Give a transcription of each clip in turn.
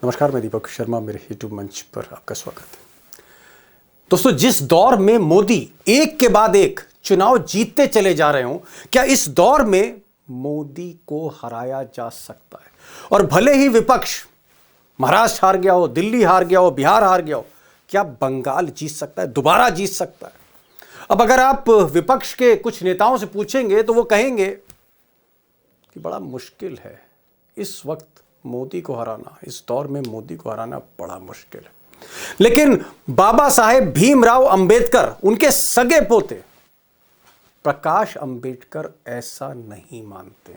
नमस्कार, मैं दीपक शर्मा, मेरे यूट्यूब मंच पर आपका स्वागत है। दोस्तों, जिस दौर में मोदी एक के बाद एक चुनाव जीतते चले जा रहे हों, क्या इस दौर में मोदी को हराया जा सकता है? और भले ही विपक्ष महाराष्ट्र हार गया हो, दिल्ली हार गया हो, बिहार हार गया हो, क्या बंगाल जीत सकता है, दोबारा जीत सकता है? अब अगर आप विपक्ष के कुछ नेताओं से पूछेंगे तो वो कहेंगे कि बड़ा मुश्किल है इस वक्त मोदी को हराना, इस दौर में मोदी को हराना बड़ा मुश्किल है। लेकिन बाबा साहेब भीमराव अंबेडकर, उनके सगे पोते प्रकाश अंबेडकर ऐसा नहीं मानते।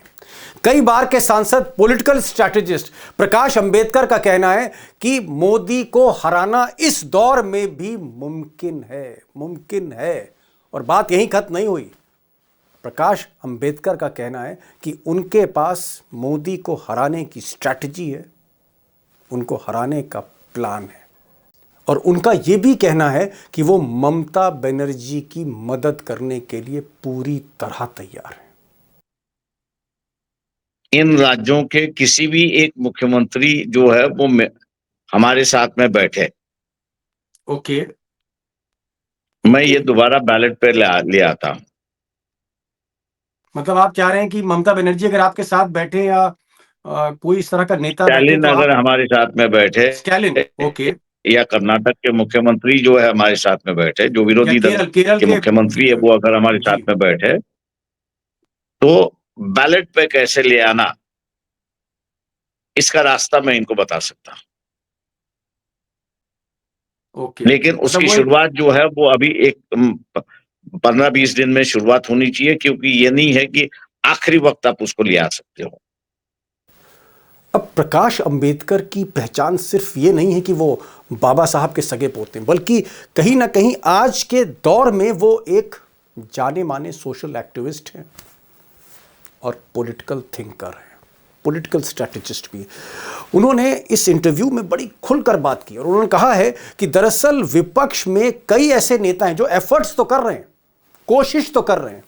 कई बार के सांसद, पॉलिटिकल स्ट्रैटेजिस्ट प्रकाश अंबेडकर का कहना है कि मोदी को हराना इस दौर में भी मुमकिन है। और बात यहीं खत्म नहीं हुई। प्रकाश अंबेडकर का कहना है कि उनके पास मोदी को हराने की स्ट्रैटेजी है, उनको हराने का प्लान है। और उनका यह भी कहना है कि वो ममता बनर्जी की मदद करने के लिए पूरी तरह तैयार है। इन राज्यों के किसी भी एक मुख्यमंत्री जो है वो हमारे साथ में बैठे, ओके, मैं ये दोबारा बैलेट पे ले आता। मतलब आप चाह रहे हैं कि ममता बनर्जी अगर आपके साथ बैठे या कोई इस तरह का नेता बैठे स्टालिन तो अगर आप हमारे साथ में बैठे, स्टालिन, ओके, या कर्नाटक के मुख्यमंत्री जो है हमारे साथ में बैठे, जो या विरोधी दल केरल के मुख्यमंत्री है वो अगर हमारे जी, साथ में बैठे तो बैलेट पे कैसे ले आना, इसका रास्ता मैं इनको बता सकता। ओके, लेकिन उसकी शुरुआत जो है वो अभी एक 15-20 दिन में शुरुआत होनी चाहिए, क्योंकि ये नहीं है कि आखिरी वक्त आप उसको ले आ सकते हो। अब प्रकाश अंबेडकर की पहचान सिर्फ ये नहीं है कि वो बाबा साहब के सगे पोते हैं, बल्कि कहीं ना कहीं आज के दौर में वो एक जाने माने सोशल एक्टिविस्ट हैं और पॉलिटिकल थिंकर हैं, पॉलिटिकल स्ट्रैटेजिस्ट भी। उन्होंने इस इंटरव्यू में बड़ी खुलकर बात की और उन्होंने कहा है कि दरअसल विपक्ष में कई ऐसे नेता हैं जो एफर्ट्स तो कर रहे हैं, कोशिश तो कर रहे हैं,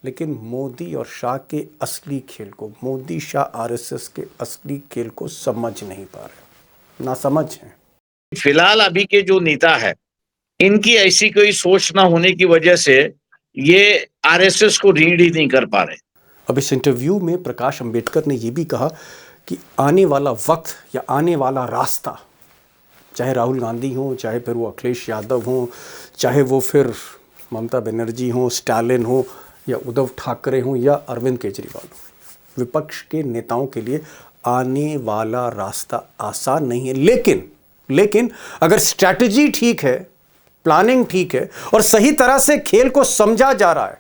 लेकिन मोदी और शाह के असली खेल को, मोदी शाह आरएसएस के असली खेल को समझ नहीं पा रहे, नासमझ हैं। फिलहाल अभी के जो नेता है, इनकी ऐसी कोई सोच ना होने की वजह से ये आरएसएस को रीड ही नहीं कर पा रहे। अब इस इंटरव्यू में प्रकाश अंबेडकर ने यह भी कहा कि आने वाला वक्त या आने वाला रास्ता, चाहे राहुल गांधी हो, चाहे फिर वो अखिलेश यादव हो, चाहे वो फिर ममता बनर्जी हो, स्टालिन हो, या उद्धव ठाकरे हों या अरविंद केजरीवाल हो, विपक्ष के नेताओं के लिए आने वाला रास्ता आसान नहीं है। लेकिन अगर स्ट्रैटेजी ठीक है, प्लानिंग ठीक है और सही तरह से खेल को समझा जा रहा है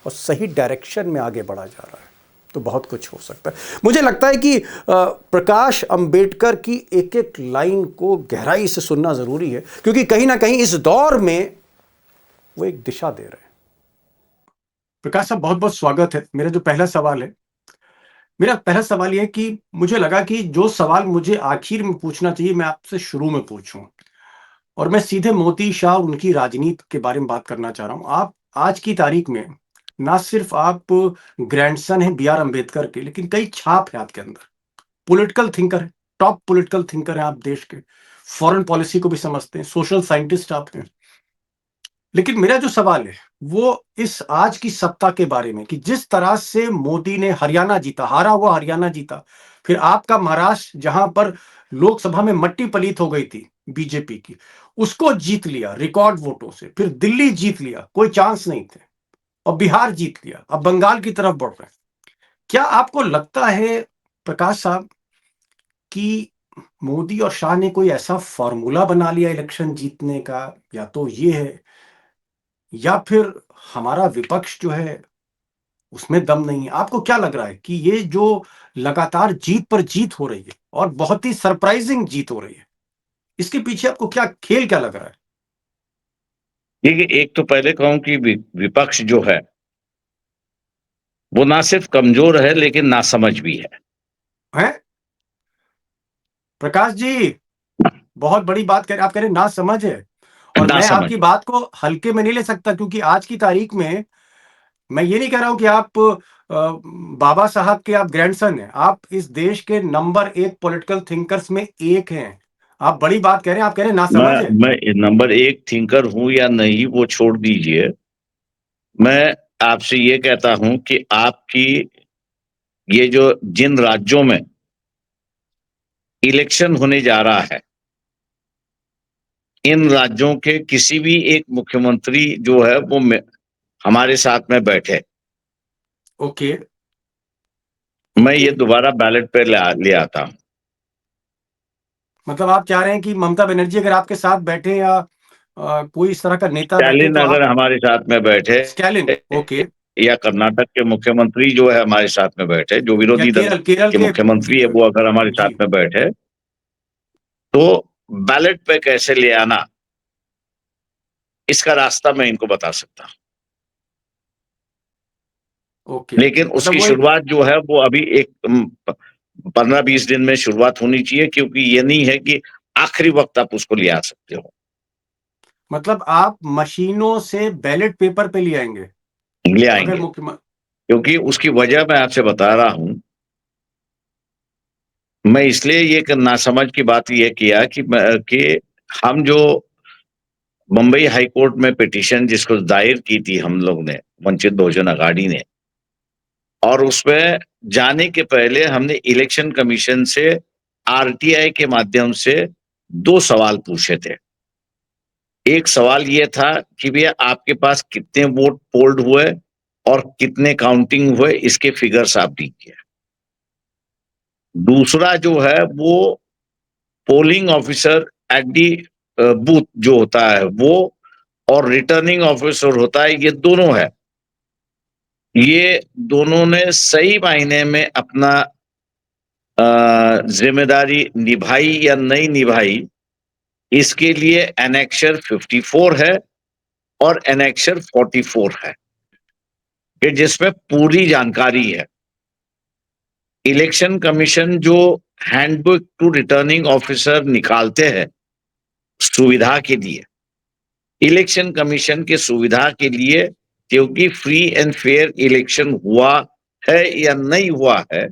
और सही डायरेक्शन में आगे बढ़ा जा रहा है तो बहुत कुछ हो सकता है। मुझे लगता है कि प्रकाश अंबेडकर की एक एक लाइन को गहराई से सुनना जरूरी है, क्योंकि कहीं ना कहीं इस दौर में वो एक दिशा दे रहे हैं। प्रकाश साहब, बहुत बहुत स्वागत है। मेरा जो पहला सवाल है, मेरा पहला सवाल यह है कि मुझे लगा कि जो सवाल मुझे आखिर में पूछना चाहिए मैं आपसे शुरू में पूछूं, और मैं सीधे मोदी शाह, उनकी राजनीति के बारे में बात करना चाह रहा हूं। आप आज की तारीख में ना सिर्फ आप ग्रैंडसन हैं बी आर अंबेडकर के, लेकिन कई छाप है आपके अंदर, पॉलिटिकल थिंकर है, टॉप पॉलिटिकल थिंकर है आप देश के, फॉरेन पॉलिसी को भी समझते हैं, सोशल साइंटिस्ट आप हैं। लेकिन मेरा जो सवाल है वो इस आज की सत्ता के बारे में कि जिस तरह से मोदी ने हरियाणा जीता, हारा हुआ हरियाणा जीता, फिर आपका महाराष्ट्र जहां पर लोकसभा में मट्टी पलीत हो गई थी बीजेपी की, उसको जीत लिया रिकॉर्ड वोटों से, फिर दिल्ली जीत लिया, कोई चांस नहीं थे, और बिहार जीत लिया, अब बंगाल की तरफ बढ़ रहे हैं। क्या आपको लगता है प्रकाश साहब कि मोदी और शाह ने कोई ऐसा फॉर्मूला बना लिया इलेक्शन जीतने का, या तो ये है, या फिर हमारा विपक्ष जो है उसमें दम नहीं है? आपको क्या लग रहा है कि ये जो लगातार जीत पर जीत हो रही है और बहुत ही सरप्राइजिंग जीत हो रही है, इसके पीछे आपको क्या खेल क्या लग रहा है? देखिए, एक तो पहले कहूं कि विपक्ष जो है वो ना सिर्फ कमजोर है लेकिन नासमझ भी है। हैं? प्रकाश जी, बहुत बड़ी बात कह रहे, आप कह रहे ना समझ है, और मैं नासमझ। आपकी बात को हल्के में नहीं ले सकता, क्योंकि आज की तारीख में मैं ये नहीं कह रहा हूं कि आप बाबा साहब के आप ग्रैंडसन हैं, आप इस देश के नंबर 1 पॉलिटिकल थिंकर्स में एक हैं। आप बड़ी बात कह रहे हैं, आप कह रहे हैं नासमझ है। मैं नंबर 1 थिंकर हूं या नहीं वो छोड़ दीजिए। मैं आपसे ये कहता हूं कि आपकी ये जो जिन राज्यों में इलेक्शन होने जा रहा है, इन राज्यों के किसी भी एक मुख्यमंत्री जो है वो हमारे साथ में बैठे, ओके, मैं ये दोबारा बैलेट पे ले आता हूं। मतलब आप चाह रहे हैं कि ममता बनर्जी अगर आपके साथ बैठे या कोई इस तरह का नेता बैठे स्टैलिन तो अगर आप हमारे साथ में बैठे, स्टैलिन, ओके, या कर्नाटक के मुख्यमंत्री जो है हमारे साथ में बैठे, जो या विरोधी दल केरल केरल के के मुख्यमंत्री है वो अगर हमारे जी, साथ में बैठे, तो बैलेट पे कैसे ले आना, इसका रास्ता मैं इनको बता सकता हूं। ओके, लेकिन मतलब उसकी वो एक, शुरुआत जो है वो अभी एक 15-20 दिन में शुरुआत होनी चाहिए, क्योंकि ये नहीं है कि आखिरी वक्त आप उसको ले आ सकते हो। मतलब आप मशीनों से बैलेट पेपर पे ले आएंगे ले अगर आएंगे, मुख्यमंत्री। क्योंकि उसकी वजह मैं आपसे बता रहा हूं। मैं इसलिए ये नासमझ की बात ये किया कि हम जो बंबई हाई कोर्ट में पिटीशन जिसको दायर की थी हम लोग ने, वंचित बहुजन अघाड़ी ने, और उसमें जाने के पहले हमने इलेक्शन कमीशन से आरटीआई के माध्यम से 2 सवाल पूछे थे। एक सवाल ये था कि भैया आपके पास कितने वोट पोल्ड हुए और कितने काउंटिंग हुए, इसके फिगर्स आप दीजिए। दूसरा जो है वो polling officer at the booth जो होता है वो, और रिटर्निंग ऑफिसर होता है, ये दोनों है। ये दोनों ने सही मायने में अपना जिम्मेदारी निभाई या नहीं निभाई, इसके लिए एनेक्सर 54 है और एनेक्सर 44 है, कि जिसमें पूरी जानकारी है। इलेक्शन कमीशन जो हैंडबुक टू रिटर्निंग ऑफिसर निकालते हैं सुविधा के लिए, इलेक्शन कमीशन के सुविधा के लिए, क्योंकि फ्री एंड फेयर इलेक्शन हुआ है या नहीं हुआ है,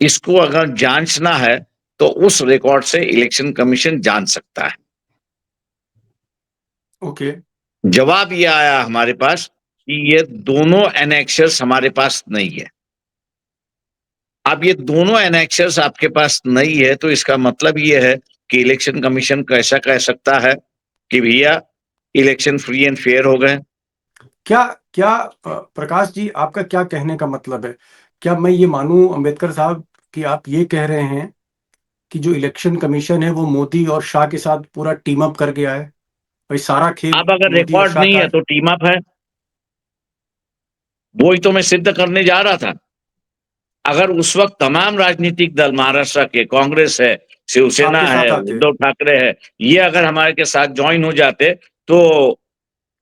इसको अगर जांचना है तो उस रिकॉर्ड से इलेक्शन कमीशन जान सकता है। ओके, जवाब ये आया हमारे पास कि ये दोनों एनेक्सर्स हमारे पास नहीं है। अब ये दोनों एनेक्सर्स आपके पास नहीं है तो इसका मतलब ये है कि इलेक्शन कमीशन कैसा कह सकता है कि भैया इलेक्शन फ्री एंड फेयर हो गए। क्या क्या प्रकाश जी, आपका क्या कहने का मतलब है? क्या मैं ये मानूं अंबेडकर साहब कि आप ये कह रहे हैं कि जो इलेक्शन कमीशन है वो मोदी और शाह के साथ पूरा टीम अप कर गया है, भाई सारा खेल अब अगर मोदी और रिकॉर्ड शाह नहीं का है है? तो टीम अप है, वही तो मैं सिद्ध करने जा रहा था। अगर उस वक्त तमाम राजनीतिक दल, महाराष्ट्र के कांग्रेस है, शिवसेना आपके है, साथ आते, उद्धव ठाकरे है, ये अगर हमारे के साथ ज्वाइन हो जाते तो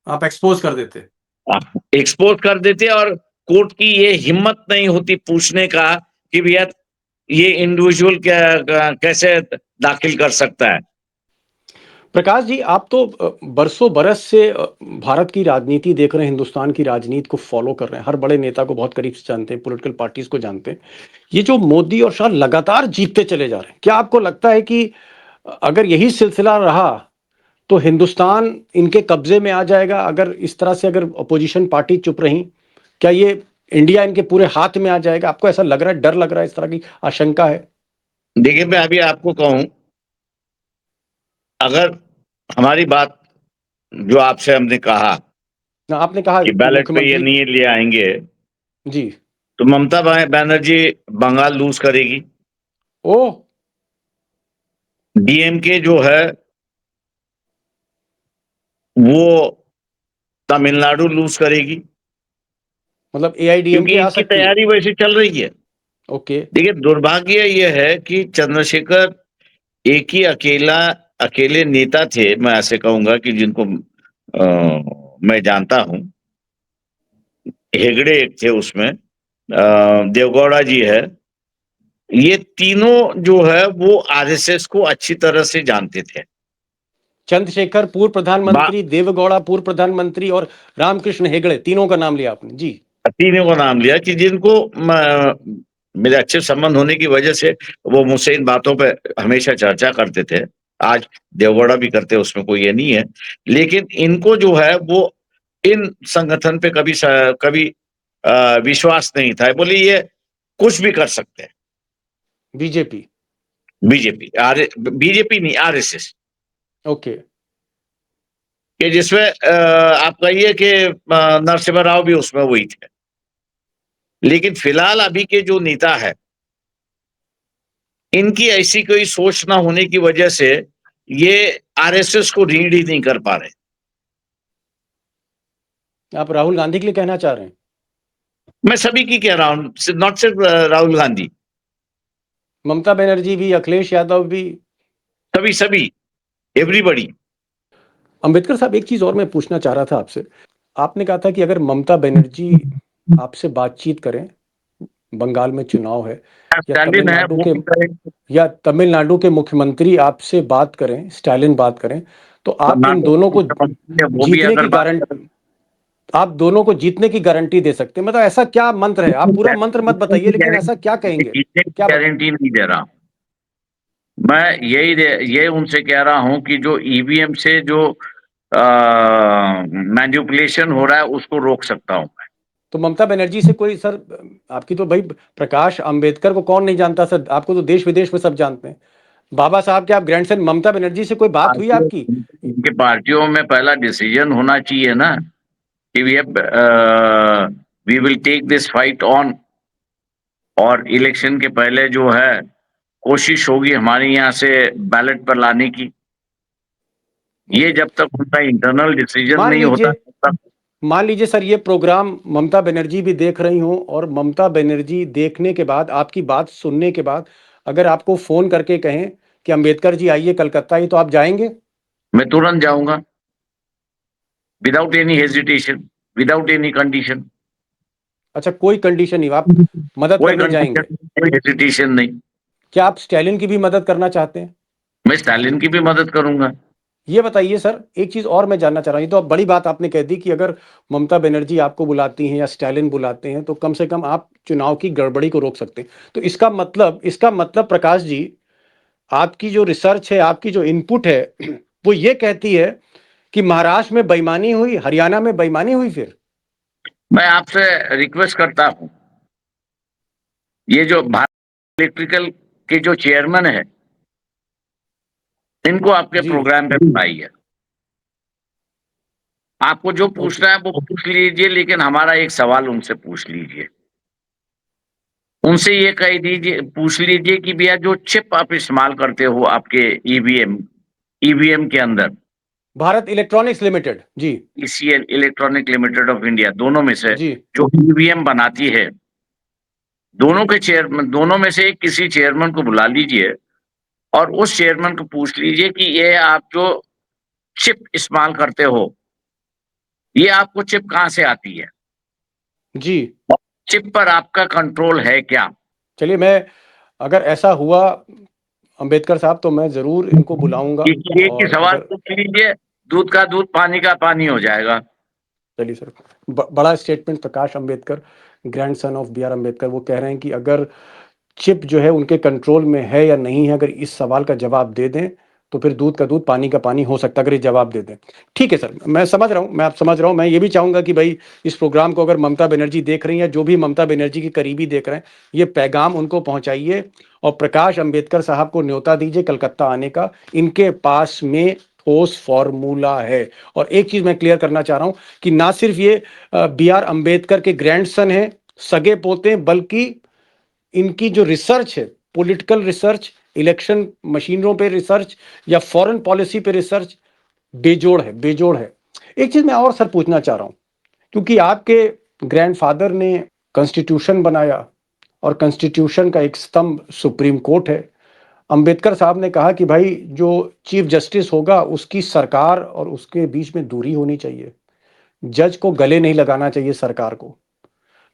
आप एक्सपोज कर देते। एक्सपोज कर देते, और कोर्ट की ये हिम्मत नहीं होती पूछने का कि भैया ये इंडिविजुअल क्या कैसे दाखिल कर सकता है। प्रकाश जी, आप तो बरसों बरस से भारत की राजनीति देख रहे हैं, हिंदुस्तान की राजनीति को फॉलो कर रहे हैं, हर बड़े नेता को बहुत करीब से जानते हैं, पॉलिटिकल पार्टीज को जानते हैं। ये जो मोदी और शाह लगातार जीतते चले जा रहे हैं, क्या आपको लगता है कि अगर यही सिलसिला रहा तो हिंदुस्तान इनके कब्जे में आ जाएगा? अगर इस तरह से अगर अपोजिशन पार्टी चुप रही, क्या ये इंडिया इनके पूरे हाथ में आ जाएगा? आपको ऐसा लग रहा है, डर लग रहा है, इस तरह की आशंका है? देखिए मैं अभी आपको कहूं, अगर हमारी बात जो आपसे हमने कहा ना, आपने कहा कि कि बैलेट पे ये मुख्यमंत्री, नहीं ले आएंगे, जी, तो ममता बनर्जी बंगाल लूज करेगी, ओ, डीएमके जो है वो तमिलनाडु लूज करेगी, मतलब एआईडीएमके क्योंकि आ इनकी सकती है। तैयारी वैसे चल रही है। ओके, देखिए दुर्भाग्य यह है कि चंद्रशेखर एक ही अकेले नेता थे, मैं ऐसे कहूंगा, कि जिनको मैं जानता हूं। हेगड़े एक थे उसमें, देवगौड़ा जी है, ये तीनों जो है वो आरएसएस को अच्छी तरह से जानते थे। चंद्रशेखर पूर्व बा प्रधानमंत्री, देवेगौड़ा पूर्व प्रधानमंत्री और रामकृष्ण हेगड़े, तीनों का नाम लिया आपने जी। तीनों का नाम लिया कि जिनको मेरे अच्छे संबंध होने की वजह से वो मुझसे इन बातों पे हमेशा चर्चा करते थे। आज देवगौड़ा भी करते हैं, उसमें कोई ये नहीं है। लेकिन इनको जो है वो इन संगठन पे कभी विश्वास नहीं था। बोले ये कुछ भी कर सकते हैं। बीजेपी। बीजेपी बीजेपी नहीं, आरएसएस ओके। कि जिसमें आप कहिए कि नरसिम्हा राव भी उसमें वही थे। लेकिन फिलहाल अभी के जो नेता है, इनकी ऐसी कोई सोच ना होने की वजह से ये आरएसएस को रीड ही नहीं कर पा रहे। आप राहुल गांधी के लिए कहना चाह रहे हैं? मैं सभी की कह रहा हूं, नॉट सिर्फ राहुल गांधी, ममता बनर्जी भी, अखिलेश यादव भी, सभी सभी, एवरीबॉडी। अंबेडकर साहब, एक चीज और मैं पूछना चाह रहा था आपसे। आपने कहा था कि अगर ममता बनर्जी आपसे बातचीत करें, बंगाल में चुनाव है, या स्टालिन है तमिलनाडु वो के भी करेंगे। या तमिलनाडु के मुख्यमंत्री आपसे बात करें, स्टालिन बात करें, तो आप इन कर्नाटक दोनों के को मुख्यमंत्री है, वो भी जीतने अगर की बात गारंटी, आप दोनों को जीतने की गारंटी दे सकते हैं? मतलब ऐसा क्या मंत्र है? आप पूरा मंत्र मत बताइए, लेकिन ऐसा क्या कहेंगे? जीतने की क्या गारंटी नहीं दे रहा। मैं ये उनसे कह रहा हूं कि जो ईवीएम से जो मैनिपुलेशन हो रहा है उसको रोक सकता हूं। तो ममता बनर्जी से कोई, सर, आपकी तो भाई, प्रकाश अंबेडकर को कौन नहीं जानता सर? आपको तो देश विदेश में सब जानते हैं। बाबा साहब के आप ग्रैंडसन ममता बनर्जी से कोई बात हुई पार्टियों आपकी? उनके पार्टियों में पहला डिसीजन होना चाहिए ना कि we will take this fight on. और इलेक्शन के पहले जो है कोशिश होगी हमारे यहाँ से बैलेट पर लाने की। ये ओके। जब तक उनका इंटरनल डिसीजन मान नहीं होता लीजिए तब तक। मान लीजिए सर, ये प्रोग्राम ममता बनर्जी भी देख रही हो, और ममता बनर्जी देखने के बाद, आपकी बात सुनने के बाद, अगर आपको फोन करके कहें कि अंबेडकर जी आइए कलकत्ता ही, तो आप जाएंगे? मैं तुरंत जाऊंगा, without any hesitation, without any condition. अच्छा, कोई कंडीशन नहीं, आप मदद कोई करने जाएंगे? कंडीशन, कोई हेजिटेशन नहीं। क्या आप स्टैलिन की भी मदद करना चाहते हैं? मैं स्टालिन की भी मदद करूंगा। ये बताइए सर, एक चीज और मैं जानना चाह रहा हूँ। ये तो अब बड़ी बात आपने कह दी कि अगर ममता बनर्जी आपको बुलाती हैं या स्टैलिन बुलाते हैं, तो कम से कम आप चुनाव की गड़बड़ी को रोक सकते हैं। तो इसका मतलब प्रकाश जी, आपकी जो रिसर्च है, आपकी जो इनपुट है, वो ये कहती है कि महाराष्ट्र में बेईमानी हुई, हरियाणा में बेईमानी हुई फिर? मैं आपसे रिक्वेस्ट करता हूं, ये जो भारत इलेक्ट्रिकल के जो चेयरमैन है, इनको आपके जी। प्रोग्राम पे बुलाइए। आपको जो ओके। पूछना है वो पूछ लीजिए, लेकिन हमारा एक सवाल उनसे पूछ लीजिए। उनसे ये कह दीजिए, पूछ लीजिए कि भैया जो चिप आप इस्तेमाल करते हो आपके ईवीएम के अंदर, भारत इलेक्ट्रॉनिक्स लिमिटेड, जी। ECL, electronic limited of India, दोनों में से जी। जो ईवीएम बनाती है, दोनों में से किसी चेयरमैन को बुला लीजिए और उस चेयरमैन को पूछ लीजिए कि ये आप जो चिप इस्तेमाल करते हो, ये आपको चिप कहां से आती है, जी। चिप पर आपका कंट्रोल है क्या। चलिए, मैं, अगर ऐसा हुआ अंबेडकर साहब, तो मैं जरूर इनको बुलाऊंगा। ये एक ही और सवाल अगर, पूछ लीजिए, दूध का दूध पानी का पानी हो जाएगा। चलिए सर, बड़ा statement Prakash Ambedkar, grandson of B R Ambedkar, वो कह रहे हैं कि अगर चिप जो है उनके कंट्रोल में है या नहीं है, अगर इस सवाल का जवाब दे दें, तो फिर दूध का दूध पानी का पानी हो सकता है, अगर ये जवाब दे दें। ठीक है सर, मैं समझ रहा हूँ, मैं आप समझ रहा हूँ। मैं ये भी चाहूंगा कि भाई, इस प्रोग्राम को अगर ममता बनर्जी देख रही हैं, जो भी ममता बनर्जी के करीबी देख रहे हैं, ये पैगाम उनको पहुंचाइए, और प्रकाश अंबेडकर साहब को न्योता दीजिए कलकत्ता आने का। इनके पास में ठोस फॉर्मूला है। और एक चीज मैं क्लियर करना चाह रहा हूं कि ना सिर्फ ये बी आर अम्बेडकर के ग्रैंडसन हैं, सगे पोते हैं, बल्कि इनकी जो रिसर्च है, पॉलिटिकल रिसर्च, इलेक्शन मशीनों पे रिसर्च, या फॉरेन पॉलिसी पे रिसर्च, बेजोड़ है, बेजोड़ है। एक चीज मैं और सर पूछना चाह रहा हूं, क्योंकि आपके ग्रैंडफादर ने कॉन्स्टिट्यूशन बनाया, और कॉन्स्टिट्यूशन का एक स्तंभ सुप्रीम कोर्ट है। अंबेडकर साहब ने कहा कि भाई, जो चीफ जस्टिस होगा, उसकी सरकार और उसके बीच में दूरी होनी चाहिए, जज को गले नहीं लगाना चाहिए सरकार को।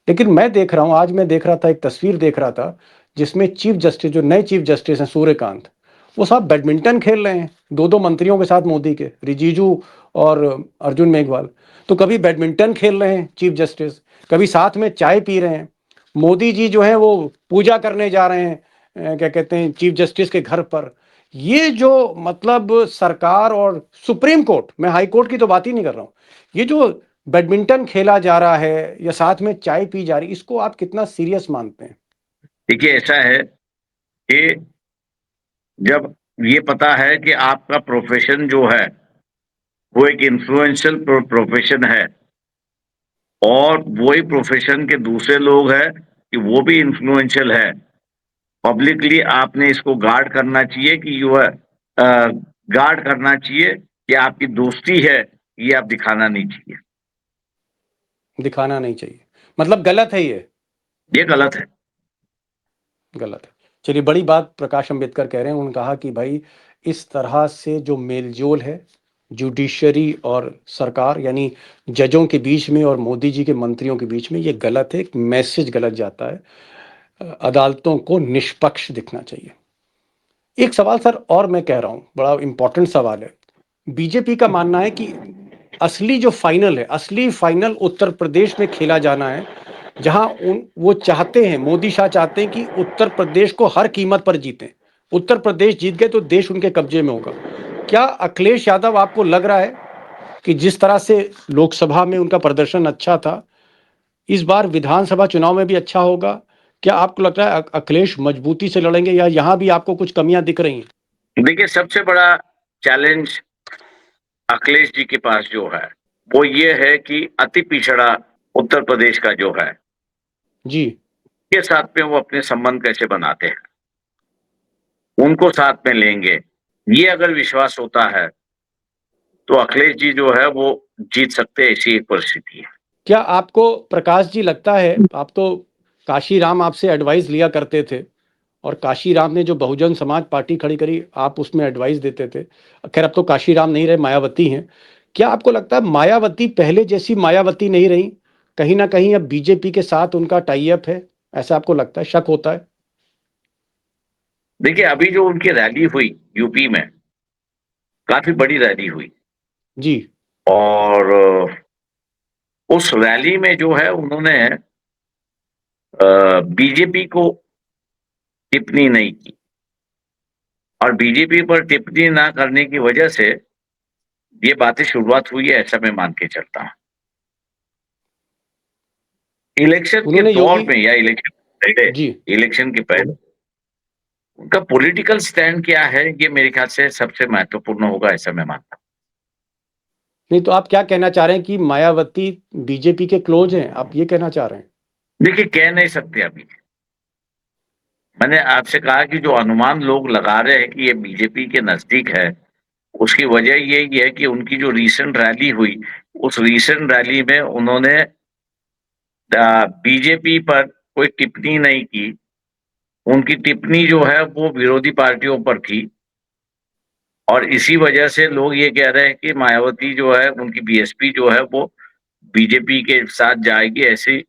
लेकिन मैं देख रहा हूं, आज मैं देख रहा था, एक तस्वीर देख रहा था, जिसमें चीफ जस्टिस, जो नए चीफ जस्टिस हैं सूर्यकांत, वो साहब बैडमिंटन खेल रहे हैं दो दो मंत्रियों के साथ, मोदी के, रिजिजू और अर्जुन मेघवाल। तो कभी बैडमिंटन खेल रहे हैं चीफ जस्टिस, कभी साथ में चाय पी रहे हैं। मोदी जी जो है वो पूजा करने जा रहे हैं, क्या कहते हैं, चीफ जस्टिस के घर पर। ये जो मतलब सरकार और सुप्रीम कोर्ट, मैं हाई कोर्ट की तो बात ही नहीं कर रहा हूँ, ये जो बैडमिंटन खेला जा रहा है या साथ में चाय पी जा रही, इसको आप कितना सीरियस मानते हैं? देखिए, ऐसा है कि जब ये पता है कि आपका प्रोफेशन जो है वो एक इन्फ्लुएंशियल प्रोफेशन है, और वही प्रोफेशन के दूसरे लोग हैं कि वो भी इन्फ्लुएंशियल है, पब्लिकली आपने इसको गार्ड करना चाहिए कि यू गार्ड करना चाहिए कि आपकी दोस्ती है, ये आप दिखाना नहीं चाहिए। दिखाना नहीं चाहिए, मतलब गलत है ये गलत है। गलत है। चलिए, बड़ी बात प्रकाश अंबेडकर कह रहे हैं। उन्होंने कहा कि भाई इस तरह से जो मेलजोल है जुडिशरी और सरकार, यानी जजों के बीच में और मोदी जी के मंत्रियों के बीच में, ये गलत है, एक मैसेज गलत जाता है। अदालतों को निष्पक्ष दिखना चाहिए। एक सवाल सर और मैं कह रहा हूँ, बड़ा इंपॉर्टेंट सवाल है। बीजेपी का मानना है कि असली जो फाइनल है, असली फाइनल उत्तर प्रदेश में खेला जाना है, जहां वो चाहते हैं, मोदी शाह चाहते हैं कि उत्तर प्रदेश को हर कीमत पर जीतें। उत्तर प्रदेश जीत गए तो देश उनके कब्जे में होगा। क्या अखिलेश यादव, आपको लग रहा है कि जिस तरह से लोकसभा में उनका प्रदर्शन अच्छा था, इस बार विधानसभा चुनाव में भी अच्छा होगा? क्या आपको लगता है अखिलेश मजबूती से लड़ेंगे, या यहां भी आपको कुछ कमियां दिख रही हैं? देखिए, सबसे बड़ा चैलेंज अखिलेश जी के पास जो है वो ये है कि अति पिछड़ा उत्तर प्रदेश का जो है जी। के साथ में वो अपने संबंध कैसे बनाते हैं, उनको साथ में लेंगे, ये अगर विश्वास होता है तो अखिलेश जी जो है वो जीत सकते हैं, ऐसी एक परिस्थिति है। क्या आपको प्रकाश जी लगता है, आप तो काशी राम आपसे एडवाइस लिया करते थे, और काशी राम ने जो बहुजन समाज पार्टी खड़ी करी, आप उसमें एडवाइस देते थे। खैर अब तो काशी राम नहीं रहे, मायावती हैं। क्या आपको लगता है मायावती पहले जैसी मायावती नहीं रही? कहीं ना कहीं अब बीजेपी के साथ उनका टाई अप है, ऐसा आपको लगता है, शक होता है? देखिए, अभी जो उनकी रैली हुई यूपी में, काफी बड़ी रैली हुई, जी। और उस रैली में जो है उन्होंने बीजेपी को टिप्पणी नहीं की, और बीजेपी पर टिप्पणी ना करने की वजह से ये बातें शुरुआत हुई है, ऐसा मैं मान के चलता हूँ। इलेक्शन के उन्होंने दौर योगी। में या जी। इलेक्शन के पहले उनका पॉलिटिकल स्टैंड क्या है, ये मेरे ख्याल से सबसे महत्वपूर्ण होगा, ऐसा मैं मानता नहीं तो आप क्या कहना चाह रहे हैं कि मायावती बीजेपी के क्लोज हैं, आप ये कहना चाह रहे हैं? हूँ। देखिए, कह नहीं सकते अभी। मैंने आपसे कहा कि जो अनुमान लोग लगा रहे हैं कि ये बीजेपी के नजदीक है, उसकी वजह यही है कि उनकी जो रीसेंट रैली हुई, उस रीसेंट रैली में उन्होंने बीजेपी पर कोई टिप्पणी नहीं की। उनकी टिप्पणी जो है वो विरोधी पार्टियों पर थी, और इसी वजह से लोग ये कह रहे हैं कि मायावती जो है, उनकी बीएसपी जो है वो बीजेपी के साथ जाएगी, ऐसे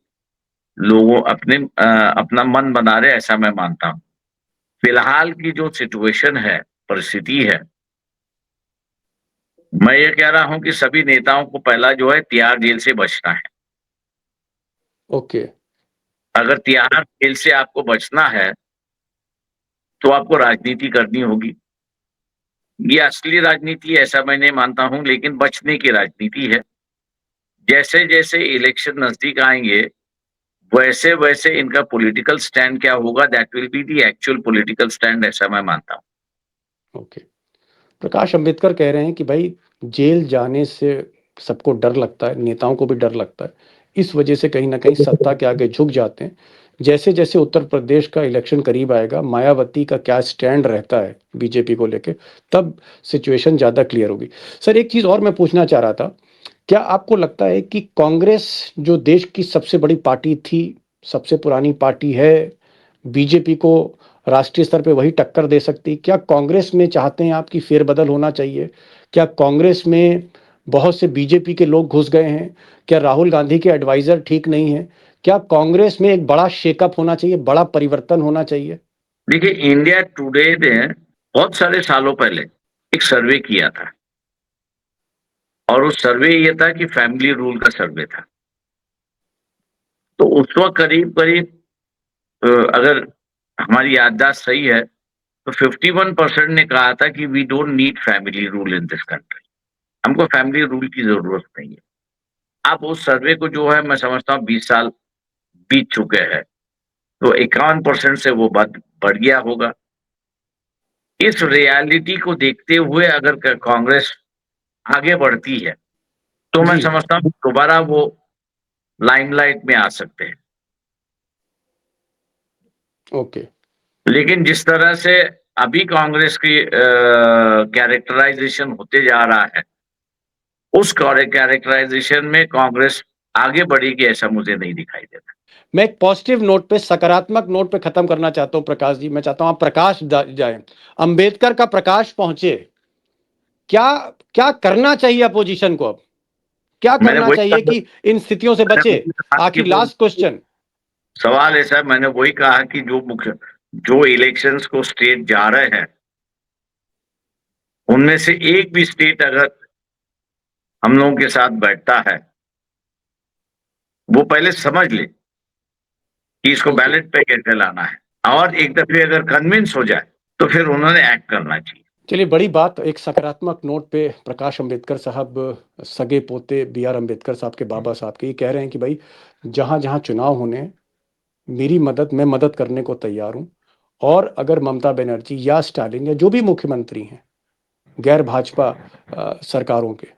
लोगों अपना मन बना रहे, ऐसा मैं मानता हूं। फिलहाल की जो सिचुएशन है, परिस्थिति है, मैं ये कह रहा हूं कि सभी नेताओं को पहला जो है तिहाड़ जेल से बचना है। ओके। अगर तिहाड़ जेल से आपको बचना है तो आपको राजनीति करनी होगी। ये असली राजनीति है ऐसा मैं नहीं मानता हूं, लेकिन बचने की राजनीति है। जैसे जैसे इलेक्शन नजदीक आएंगे, वैसे वैसे इनका पॉलिटिकल स्टैंड क्या होगा, that will be the actual political stand, ऐसा मैं मानता हूं। ओके। प्रकाश अंबेडकर कह रहे हैं कि भाई जेल जाने से सबको डर लगता है, नेताओं को भी डर लगता है। इस वजह से कहीं ना कहीं सत्ता के आगे झुक जाते हैं। जैसे जैसे उत्तर प्रदेश का इलेक्शन करीब आएगा, मायावती का क्या स्टैंड रहता है बीजेपी को लेके, तब सिचुएशन ज़्यादा क्लियर होगी। सर एक चीज़ और मैं पूछना चाह रहा था, क्या आपको लगता है कि कांग्रेस जो देश की सबसे बड़ी पार्टी थी, सबसे पुरानी पार्टी है, बीजेपी को राष्ट्रीय स्तर पे वही टक्कर दे सकती? क्या कांग्रेस में चाहते हैं आप कि फेरबदल होना चाहिए? क्या कांग्रेस में बहुत से बीजेपी के लोग घुस गए हैं? क्या राहुल गांधी के एडवाइजर ठीक नहीं है? क्या कांग्रेस में एक बड़ा शेकअप होना चाहिए, बड़ा परिवर्तन होना चाहिए? देखिए, इंडिया टुडे ने बहुत सारे सालों पहले एक सर्वे किया था, और उस सर्वे ये था कि फैमिली रूल का सर्वे था। तो उस वक़्त करीब-करीब अगर हमारी याददाश्त सही है, तो 51% ने कहा था कि we don't need family rule in this country. हमको फैमिली रूल की ज़रूरत नहीं है। अब उस सर्वे को जो है मैं समझता हूँ 20 साल बीत चुके हैं, तो 51% से वो बढ़ गया होगा। इस रियलिटी को देखते हुए अगर कांग्रेस आगे बढ़ती है, तो मैं जी। समझता हूँ दोबारा वो लाइमलाइट में आ सकते हैं। ओके। लेकिन जिस तरह से अभी कांग्रेस की कैरेक्टराइजेशन होते जा रहा है, उस कैरेक्टराइजेशन में कांग्रेस आगे बढ़ेगी ऐसा मुझे नहीं दिखाई देता। मैं एक पॉजिटिव नोट पे, सकारात्मक नोट पे खत्म करना चाहता हूं प्रकाश जी। मैं चाहता हूं आप प्रकाश जाएं, अंबेडकर का प्रकाश पहुंचे। क्या क्या करना चाहिए अपोजिशन को अब? क्या मैंने करना वही चाहिए कहा कि इन स्थितियों से मैंने बचे? वही कहा कि आखिर वो लास्ट क्वेश्चन। सवाल ऐसा है, मैंने वही कहा कि जो इलेक्शंस को स्टेट जा रहे हैं, उनमें से एक भी स्टेट अगर हम लोगों के साथ बैठता है, वो पहले समझ ले कि इसको बिल्कुल। बैलेट पे कैसे लाना है, और एक दफे अगर कन्विंस हो जाए, तो फिर उन्होंने एक्ट करना चाहिए। चलिए, बड़ी बात। एक सकारात्मक नोट पे प्रकाश अंबेडकर साहब, सगे पोते बी आर अम्बेडकर साहब के बाबा साहब के, ये कह रहे हैं कि भाई जहां जहां चुनाव होने हैं, मेरी मदद, मैं मदद करने को तैयार हूं। और अगर ममता बनर्जी या स्टालिन या जो भी मुख्यमंत्री हैं गैर भाजपा सरकारों के,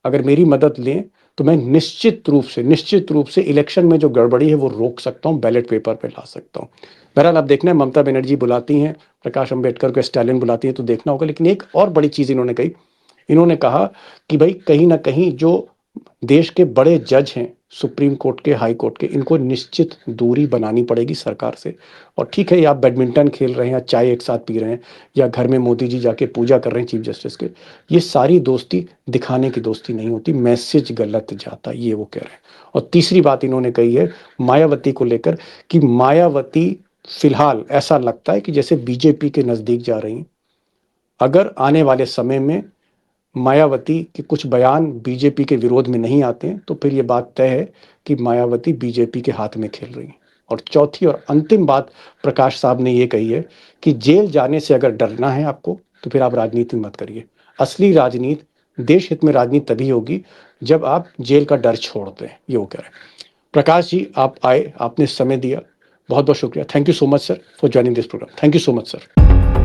अगर मेरी मदद लें, तो मैं निश्चित रूप से इलेक्शन में जो गड़बड़ी है वो रोक सकता हूं, बैलेट पेपर पे ला सकता हूं। बहरहाल अब देखना है, ममता बनर्जी बुलाती हैं प्रकाश अंबेडकर को, स्टालिन बुलाती है, तो देखना होगा। लेकिन एक और बड़ी चीज इन्होंने कही, इन्होंने कहा कि भाई कहीं ना कहीं जो देश के बड़े जज हैं, सुप्रीम कोर्ट के, हाई कोर्ट के, इनको निश्चित दूरी बनानी पड़ेगी सरकार से। और ठीक है, ये आप बैडमिंटन खेल रहे हैं या चाय एक साथ पी रहे हैं या घर में मोदी जी जाके पूजा कर रहे हैं चीफ जस्टिस के, ये सारी दोस्ती दिखाने की दोस्ती नहीं होती, मैसेज गलत जाता, ये वो कह रहे हैं। और तीसरी बात इन्होंने कही है मायावती को लेकर, कि मायावती फिलहाल ऐसा लगता है कि जैसे बीजेपी के नजदीक जा रही हैं। अगर आने वाले समय में मायावती के कुछ बयान बीजेपी के विरोध में नहीं आते हैं, तो फिर ये बात तय है कि मायावती बीजेपी के हाथ में खेल रही हैं। और चौथी और अंतिम बात प्रकाश साहब ने ये कही है कि जेल जाने से अगर डरना है आपको, तो फिर आप राजनीति मत करिए। असली राजनीति, देश हित में राजनीति तभी होगी जब आप जेल का डर छोड़ दें, ये वो कह रहे हैं। प्रकाश जी, आप आए, आपने समय दिया, बहुत बहुत शुक्रिया। Thank you so much sir for joining this programme. Thank you so much sir.